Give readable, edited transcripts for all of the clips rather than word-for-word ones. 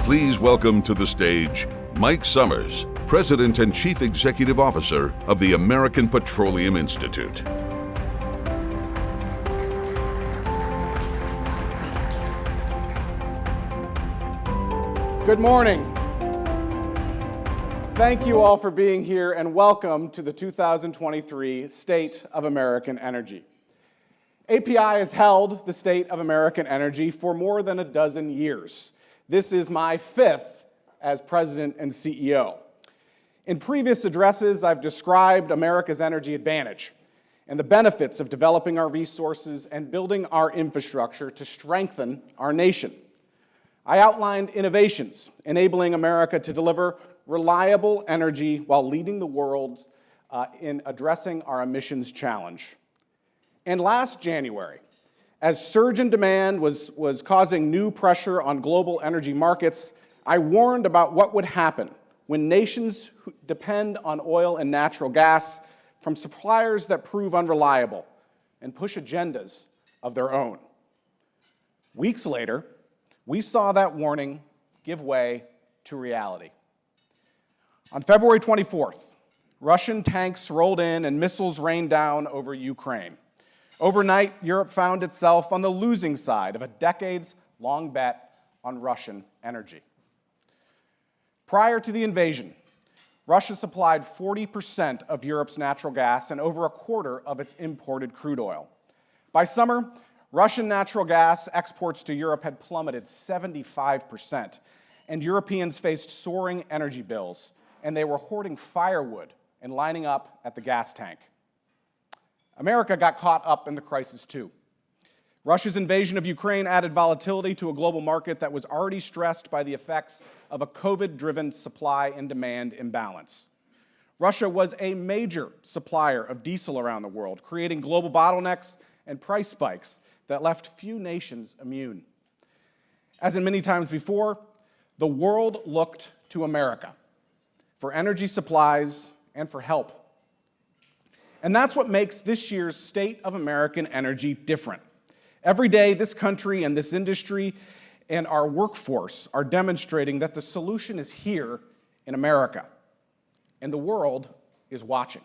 Please welcome to the stage Mike Sommers, President and Chief Executive Officer of the American Petroleum Institute. Good morning. Thank you all for being here and welcome to the 2023 State of American Energy. API has held the State of American Energy for more than a dozen years. This is my fifth as President and CEO. In previous addresses, I've described America's energy advantage and the benefits of developing our resources and building our infrastructure to strengthen our nation. I outlined innovations enabling America to deliver reliable energy while leading the world in addressing our emissions challenge. And last January, as surge in demand was causing new pressure on global energy markets, I warned about what would happen when nations who depend on oil and natural gas from suppliers that prove unreliable and push agendas of their own. Weeks later, we saw that warning give way to reality. On February 24th, Russian tanks rolled in and missiles rained down over Ukraine. Overnight, Europe found itself on the losing side of a decades-long bet on Russian energy. Prior to the invasion, Russia supplied 40% of Europe's natural gas and over a quarter of its imported crude oil. By summer, Russian natural gas exports to Europe had plummeted 75%, and Europeans faced soaring energy bills, and they were hoarding firewood and lining up at the gas tank. America got caught up in the crisis too. Russia's invasion of Ukraine added volatility to a global market that was already stressed by the effects of a COVID-driven supply and demand imbalance. Russia was a major supplier of diesel around the world, creating global bottlenecks and price spikes that left few nations immune. As in many times before, the world looked to America for energy supplies and for help. And that's what makes this year's State of American Energy different. Every day, this country and this industry and our workforce are demonstrating that the solution is here in America, and the world is watching.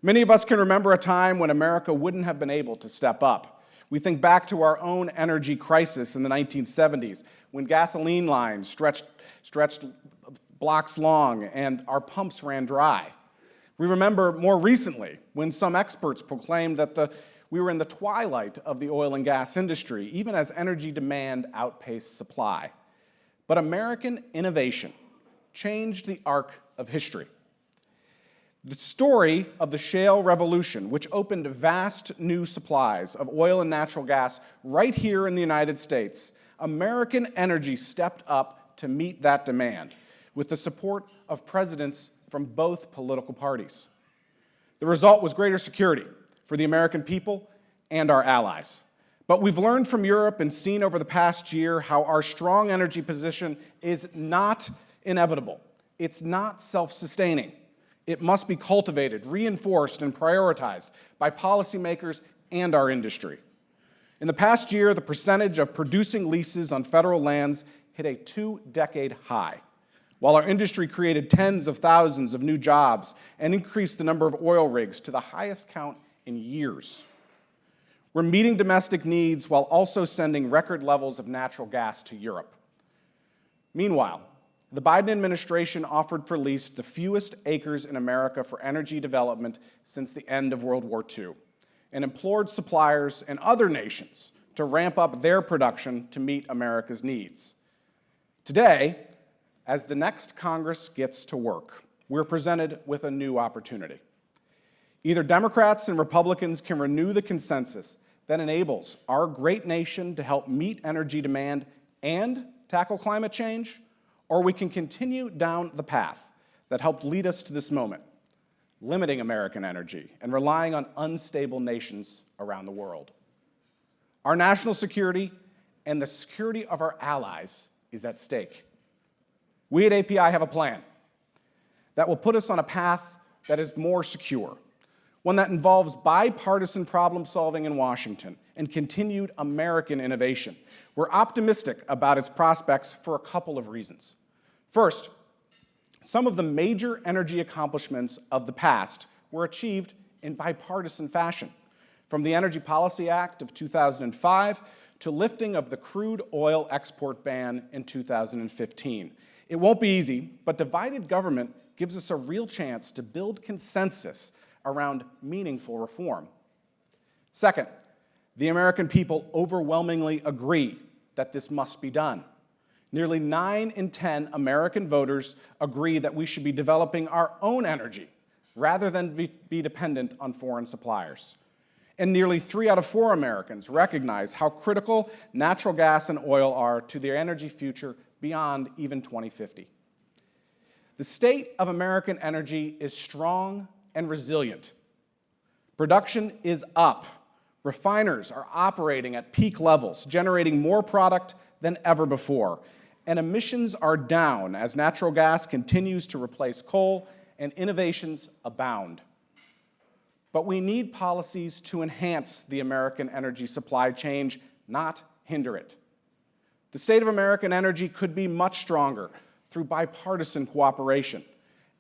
Many of us can remember a time when America wouldn't have been able to step up. We think back to our own energy crisis in the 1970s, when gasoline lines stretched blocks long and our pumps ran dry. We remember more recently when some experts proclaimed that we were in the twilight of the oil and gas industry, even as energy demand outpaced supply. But American innovation changed the arc of history. The story of the shale revolution, which opened vast new supplies of oil and natural gas right here in the United States, American energy stepped up to meet that demand with the support of presidents from both political parties. The result was greater security for the American people and our allies. But we've learned from Europe and seen over the past year how our strong energy position is not inevitable. It's not self-sustaining. It must be cultivated, reinforced, and prioritized by policymakers and our industry. In the past year, the percentage of producing leases on federal lands hit a 2-decade high, while our industry created tens of thousands of new jobs and increased the number of oil rigs to the highest count in years. We're meeting domestic needs while also sending record levels of natural gas to Europe. Meanwhile, the Biden administration offered for lease the fewest acres in America for energy development since the end of World War II, and implored suppliers and other nations to ramp up their production to meet America's needs. Today, as the next Congress gets to work, we're presented with a new opportunity. Either Democrats and Republicans can renew the consensus that enables our great nation to help meet energy demand and tackle climate change, or we can continue down the path that helped lead us to this moment, limiting American energy and relying on unstable nations around the world. Our national security and the security of our allies is at stake. We at API have a plan that will put us on a path that is more secure, one that involves bipartisan problem solving in Washington and continued American innovation. We're optimistic about its prospects for a couple of reasons. First, some of the major energy accomplishments of the past were achieved in bipartisan fashion, from the Energy Policy Act of 2005 to lifting of the crude oil export ban in 2015. It won't be easy, but divided government gives us a real chance to build consensus around meaningful reform. Second, the American people overwhelmingly agree that this must be done. Nearly 9 in 10 American voters agree that we should be developing our own energy rather than be dependent on foreign suppliers. And nearly 3 out of 4 Americans recognize how critical natural gas and oil are to their energy future beyond even 2050. The state of American energy is strong and resilient. Production is up. Refiners are operating at peak levels, generating more product than ever before. And emissions are down as natural gas continues to replace coal and innovations abound. But we need policies to enhance the American energy supply chain, not hinder it. The state of American energy could be much stronger through bipartisan cooperation,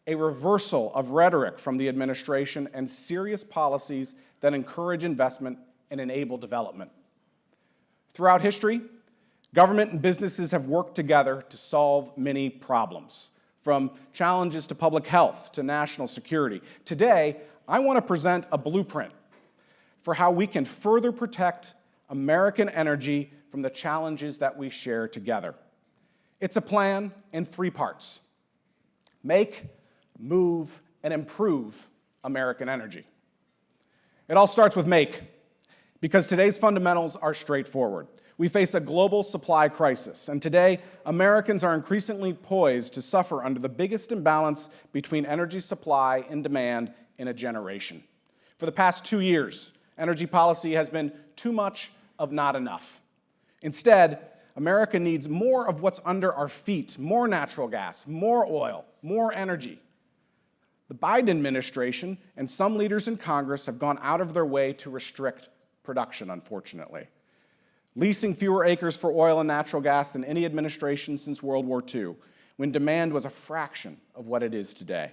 a reversal of rhetoric from the administration, and serious policies that encourage investment and enable development. Throughout history, government and businesses have worked together to solve many problems, from challenges to public health to national security. Today, I want to present a blueprint for how we can further protect American energy from the challenges that we share together. It's a plan in 3 parts: make, move, and improve American energy. It all starts with make, because today's fundamentals are straightforward. We face a global supply crisis, and today, Americans are increasingly poised to suffer under the biggest imbalance between energy supply and demand in a generation. For the past 2 years, energy policy has been too much of not enough. Instead, America needs more of what's under our feet: more natural gas, more oil, more energy. The Biden administration and some leaders in Congress have gone out of their way to restrict production, unfortunately, leasing fewer acres for oil and natural gas than any administration since World War II, when demand was a fraction of what it is today.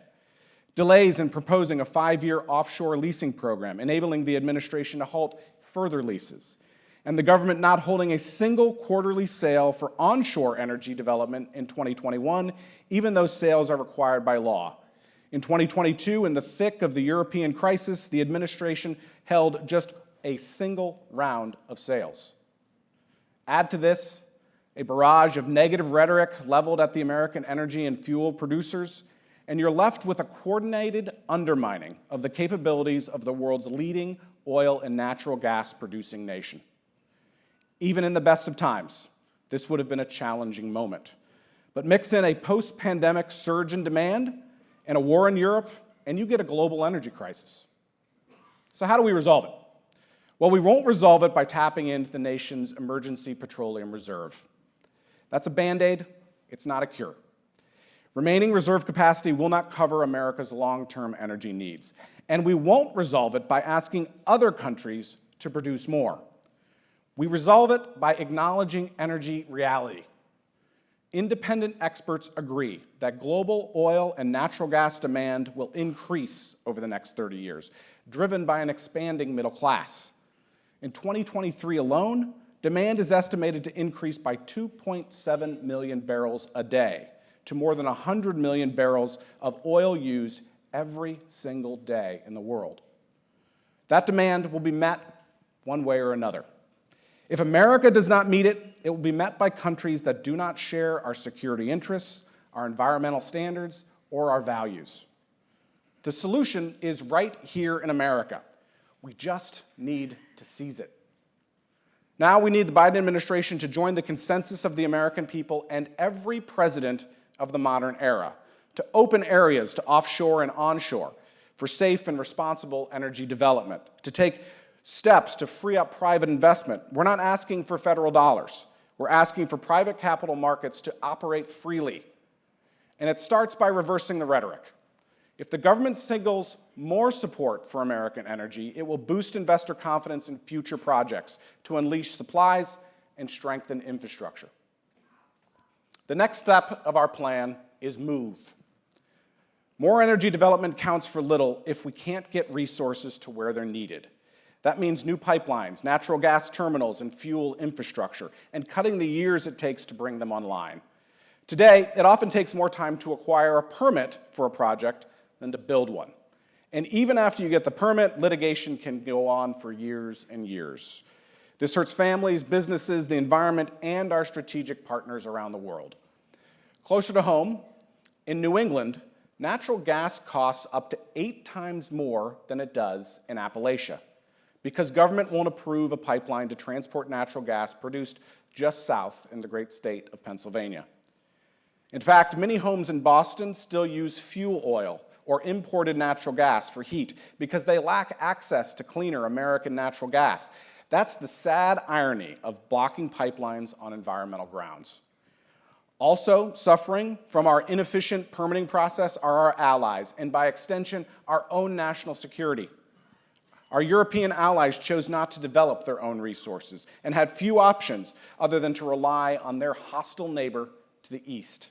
Delays in proposing a 5-year offshore leasing program, enabling the administration to halt further leases, and the government not holding a single quarterly sale for onshore energy development in 2021, even though sales are required by law. In 2022, in the thick of the European crisis, the administration held just a single round of sales. Add to this a barrage of negative rhetoric leveled at the American energy and fuel producers, and you're left with a coordinated undermining of the capabilities of the world's leading oil and natural gas producing nation. Even in the best of times, this would have been a challenging moment. But mix in a post-pandemic surge in demand and a war in Europe, and you get a global energy crisis. So how do we resolve it? Well, we won't resolve it by tapping into the nation's emergency petroleum reserve. That's a Band-Aid, it's not a cure. Remaining reserve capacity will not cover America's long-term energy needs, and we won't resolve it by asking other countries to produce more. We resolve it by acknowledging energy reality. Independent experts agree that global oil and natural gas demand will increase over the next 30 years, driven by an expanding middle class. In 2023 alone, demand is estimated to increase by 2.7 million barrels a day to more than 100 million barrels of oil used every single day in the world. That demand will be met one way or another. If America does not meet it, it will be met by countries that do not share our security interests, our environmental standards, or our values. The solution is right here in America. We just need to seize it. Now we need the Biden administration to join the consensus of the American people and every president of the modern era to open areas to offshore and onshore for safe and responsible energy development, to take steps to free up private investment. We're not asking for federal dollars. We're asking for private capital markets to operate freely. And it starts by reversing the rhetoric. If the government signals more support for American energy, it will boost investor confidence in future projects to unleash supplies and strengthen infrastructure. The next step of our plan is MOVE. More energy development counts for little if we can't get resources to where they're needed. That means new pipelines, natural gas terminals, and fuel infrastructure, and cutting the years it takes to bring them online. Today, it often takes more time to acquire a permit for a project than to build one. And even after you get the permit, litigation can go on for years and years. This hurts families, businesses, the environment, and our strategic partners around the world. Closer to home, in New England, natural gas costs up to 8 times more than it does in Appalachia, because government won't approve a pipeline to transport natural gas produced just south in the great state of Pennsylvania. In fact, many homes in Boston still use fuel oil or imported natural gas for heat because they lack access to cleaner American natural gas. That's the sad irony of blocking pipelines on environmental grounds. Also suffering from our inefficient permitting process are our allies, and by extension, our own national security. Our European allies chose not to develop their own resources and had few options other than to rely on their hostile neighbor to the east.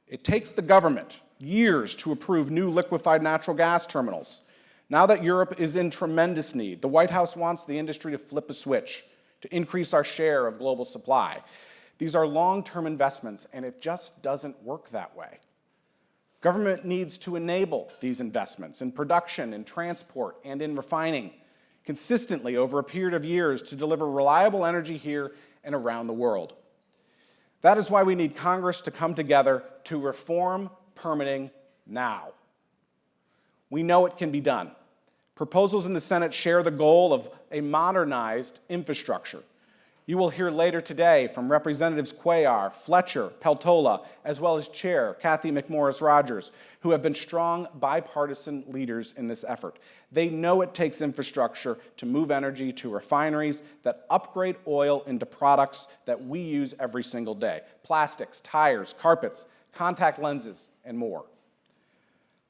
It takes the government years to approve new liquefied natural gas terminals. Now that Europe is in tremendous need, the White House wants the industry to flip a switch to increase our share of global supply. These are long-term investments, and it just doesn't work that way. Government needs to enable these investments in production, in transport, and in refining consistently over a period of years to deliver reliable energy here and around the world. That is why we need Congress to come together to reform permitting now. We know it can be done. Proposals in the Senate share the goal of a modernized infrastructure. You will hear later today from Representatives Cuellar, Fletcher, Peltola, as well as Chair Kathy McMorris Rodgers, who have been strong bipartisan leaders in this effort. They know it takes infrastructure to move energy to refineries that upgrade oil into products that we use every single day: plastics, tires, carpets, contact lenses, and more.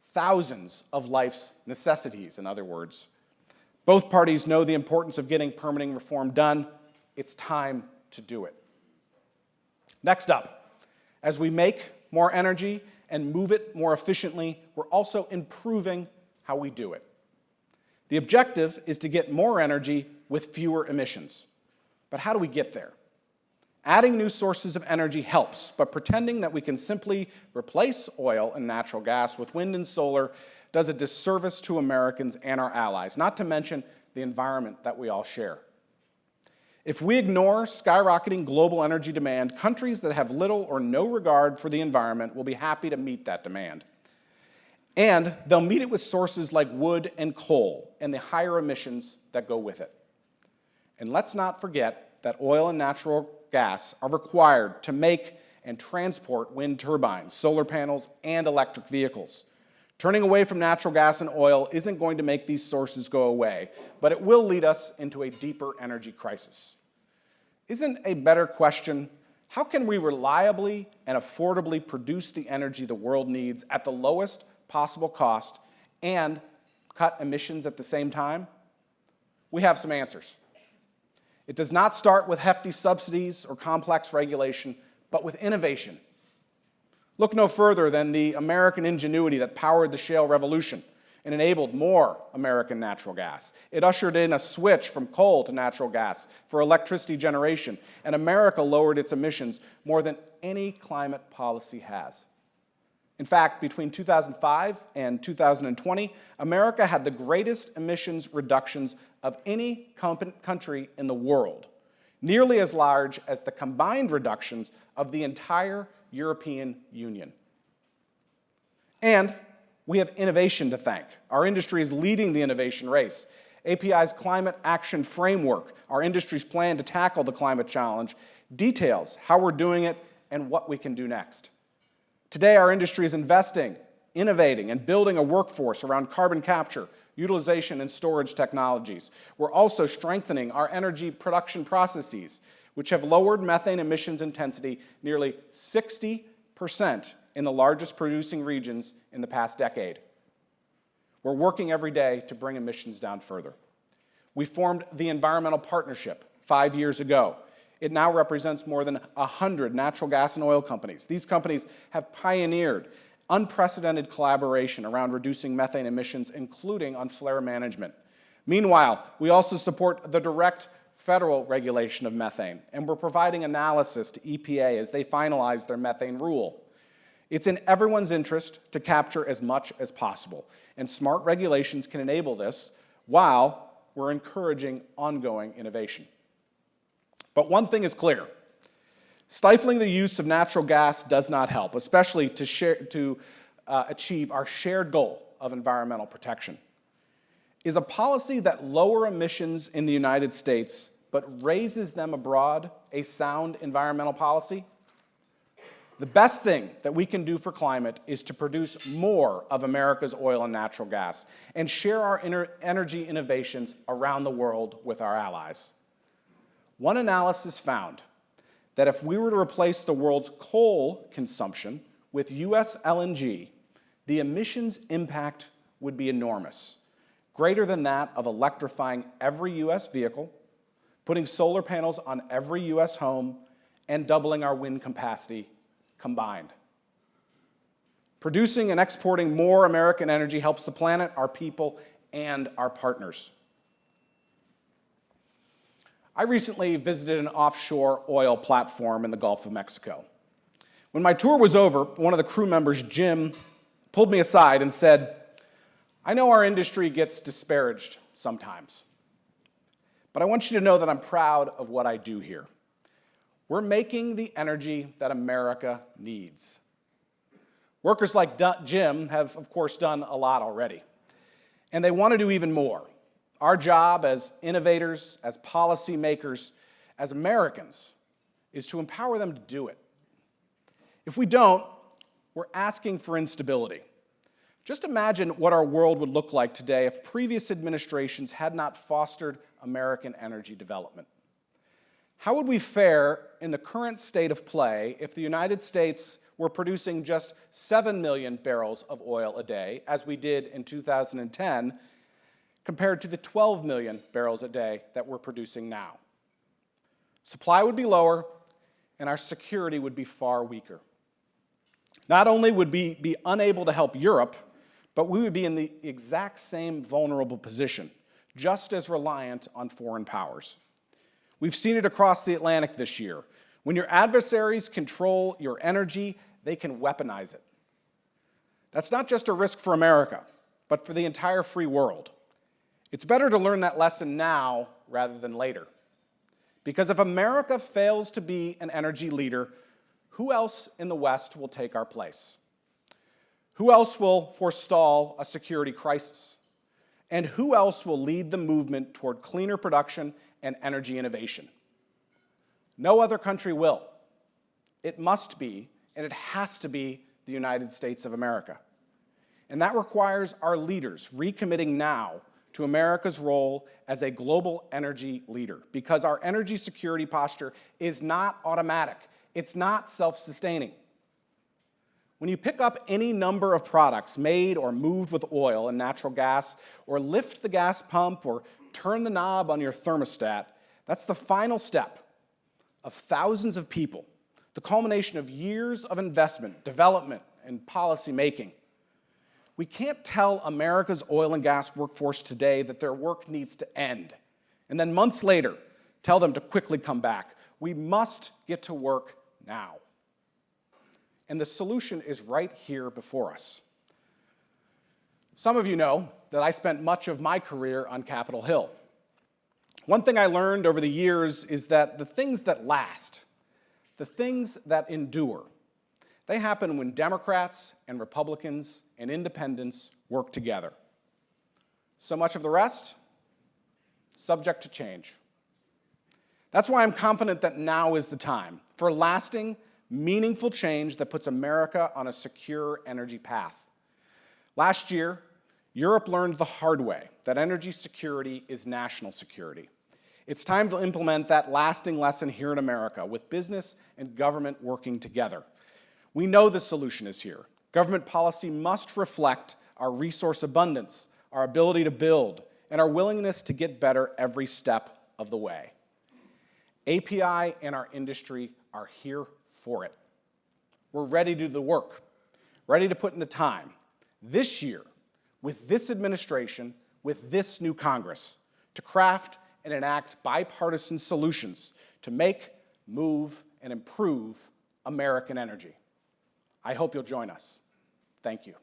Thousands of life's necessities, in other words. Both parties know the importance of getting permitting reform done. It's time to do it. Next up, as we make more energy and move it more efficiently, we're also improving how we do it. The objective is to get more energy with fewer emissions. But how do we get there? Adding new sources of energy helps, but pretending that we can simply replace oil and natural gas with wind and solar does a disservice to Americans and our allies, not to mention the environment that we all share. If we ignore skyrocketing global energy demand, countries that have little or no regard for the environment will be happy to meet that demand. And they'll meet it with sources like wood and coal and the higher emissions that go with it. And let's not forget that oil and natural gas are required to make and transport wind turbines, solar panels, and electric vehicles. Turning away from natural gas and oil isn't going to make these sources go away, but it will lead us into a deeper energy crisis. Isn't a better question, how can we reliably and affordably produce the energy the world needs at the lowest possible cost and cut emissions at the same time? We have some answers. It does not start with hefty subsidies or complex regulation, but with innovation. Look no further than the American ingenuity that powered the shale revolution and enabled more American natural gas. It ushered in a switch from coal to natural gas for electricity generation, and America lowered its emissions more than any climate policy has. In fact, between 2005 and 2020, America had the greatest emissions reductions of any country in the world, nearly as large as the combined reductions of the entire European Union. And we have innovation to thank. Our industry is leading the innovation race. API's Climate Action Framework, our industry's plan to tackle the climate challenge, details how we're doing it and what we can do next. Today, our industry is investing, innovating, and building a workforce around carbon capture, utilization, and storage technologies. We're also strengthening our energy production processes, which have lowered methane emissions intensity nearly 60% in the largest producing regions in the past decade. We're working every day to bring emissions down further. We formed the Environmental Partnership 5 years ago. It now represents more than 100 natural gas and oil companies. These companies have pioneered unprecedented collaboration around reducing methane emissions, including on flare management. Meanwhile, we also support the direct federal regulation of methane, and we're providing analysis to EPA as they finalize their methane rule. It's in everyone's interest to capture as much as possible, and smart regulations can enable this while we're encouraging ongoing innovation. But one thing is clear. Stifling the use of natural gas does not help, especially to achieve our shared goal of environmental protection. Is a policy that lower emissions in the United States but raises them abroad a sound environmental policy? The best thing that we can do for climate is to produce more of America's oil and natural gas and share our energy innovations around the world with our allies. One analysis found that if we were to replace the world's coal consumption with U.S. LNG, the emissions impact would be enormous, greater than that of electrifying every U.S. vehicle, putting solar panels on every U.S. home, and doubling our wind capacity combined. Producing and exporting more American energy helps the planet, our people, and our partners. I recently visited an offshore oil platform in the Gulf of Mexico. When my tour was over, one of the crew members, Jim, pulled me aside and said, "I know our industry gets disparaged sometimes, but I want you to know that I'm proud of what I do here. We're making the energy that America needs." Workers like Jim have, of course, done a lot already, and they want to do even more. Our job as innovators, as policymakers, as Americans, is to empower them to do it. If we don't, we're asking for instability. Just imagine what our world would look like today if previous administrations had not fostered American energy development. How would we fare in the current state of play if the United States were producing just 7 million barrels of oil a day, as we did in 2010, compared to the 12 million barrels a day that we're producing now? Supply would be lower, and our security would be far weaker. Not only would we be unable to help Europe, but we would be in the exact same vulnerable position, just as reliant on foreign powers. We've seen it across the Atlantic this year. When your adversaries control your energy, they can weaponize it. That's not just a risk for America, but for the entire free world. It's better to learn that lesson now rather than later. Because if America fails to be an energy leader, who else in the West will take our place? Who else will forestall a security crisis? And who else will lead the movement toward cleaner production and energy innovation? No other country will. It must be, and it has to be, the United States of America. And that requires our leaders recommitting now to America's role as a global energy leader, because our energy security posture is not automatic. It's not self-sustaining. When you pick up any number of products made or moved with oil and natural gas, or lift the gas pump, or turn the knob on your thermostat, that's the final step of thousands of people, the culmination of years of investment, development, and policy making. We can't tell America's oil and gas workforce today that their work needs to end, and then months later, tell them to quickly come back. We must get to work now. And the solution is right here before us. Some of you know that I spent much of my career on Capitol Hill. One thing I learned over the years is that the things that last, the things that endure, they happen when Democrats and Republicans and independents work together. So much of the rest, subject to change. That's why I'm confident that now is the time for lasting, meaningful change that puts America on a secure energy path. Last year, Europe learned the hard way that energy security is national security. It's time to implement that lasting lesson here in America with business and government working together. We know the solution is here. Government policy must reflect our resource abundance, our ability to build, and our willingness to get better every step of the way. API and our industry are here for it. We're ready to do the work, ready to put in the time. This year, with this administration, with this new Congress, to craft and enact bipartisan solutions to make, move, and improve American energy. I hope you'll join us. Thank you.